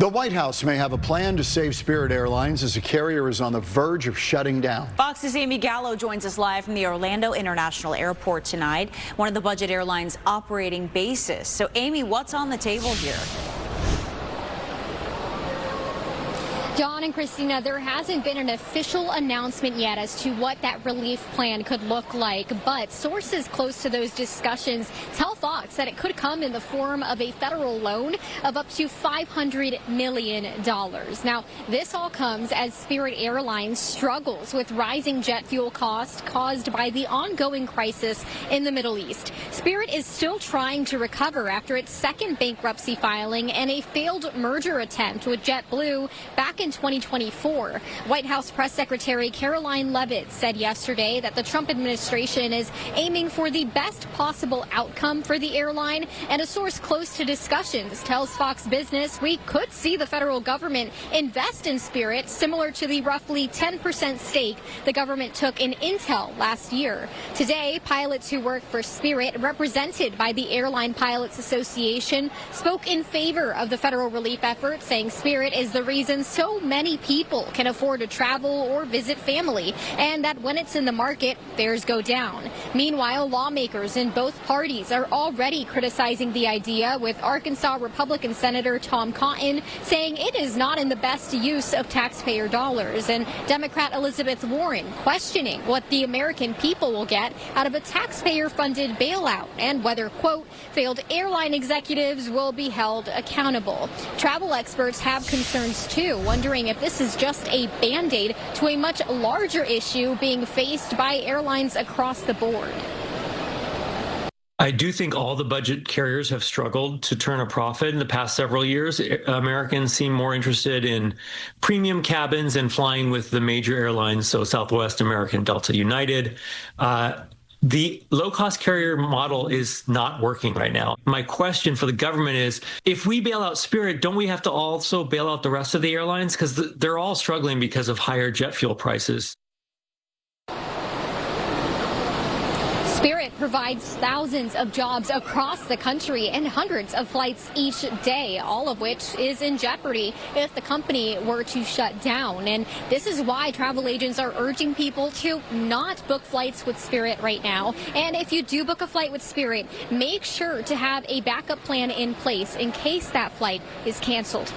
The White House may have a plan to save Spirit Airlines as the carrier is on the verge of shutting down. Fox's Amy Galo joins us live from the Orlando International Airport tonight, one of the budget airlines' operating bases. So, Amy, what's on the table here? John and Christina, there hasn't been an official announcement yet as to what that relief plan could look like, but sources close to those discussions tell Fox that it could come in the form of a federal loan of up to $500 million. Now, this all comes as Spirit Airlines struggles with rising jet fuel costs caused by the ongoing crisis in the Middle East. Spirit is still trying to recover after its second bankruptcy filing and a failed merger attempt with JetBlue back in 2024. White House Press Secretary Karoline Leavitt said yesterday that the Trump administration is aiming for the best possible outcome for the airline, and a source close to discussions tells Fox Business we could see the federal government invest in Spirit, similar to the roughly 10% stake the government took in Intel last year. Today, pilots who work for Spirit, represented by the Airline Pilots Association, spoke in favor of the federal relief effort, saying Spirit is the reason so many people can afford to travel or visit family, and that when it's in the market, fares go down. Meanwhile, lawmakers in both parties are already criticizing the idea, with Arkansas Republican Senator Tom Cotton saying it is not in the best use of taxpayer dollars, and Democrat Elizabeth Warren questioning what the American people will get out of a taxpayer-funded bailout and whether, quote, failed airline executives will be held accountable. Travel experts have concerns too, wondering if this is just a band-aid to a much larger issue being faced by airlines across the board. I do think all the budget carriers have struggled to turn a profit in the past several years. Americans seem more interested in premium cabins and flying with the major airlines, so Southwest, American, Delta, United. The low-cost carrier model is not working right now. My question for the government is, if we bail out Spirit, don't we have to also bail out the rest of the airlines? Because they're all struggling because of higher jet fuel prices. Spirit provides thousands of jobs across the country and hundreds of flights each day, all of which is in jeopardy if the company were to shut down. And this is why travel agents are urging people to not book flights with Spirit right now. And if you do book a flight with Spirit, make sure to have a backup plan in place in case that flight is canceled.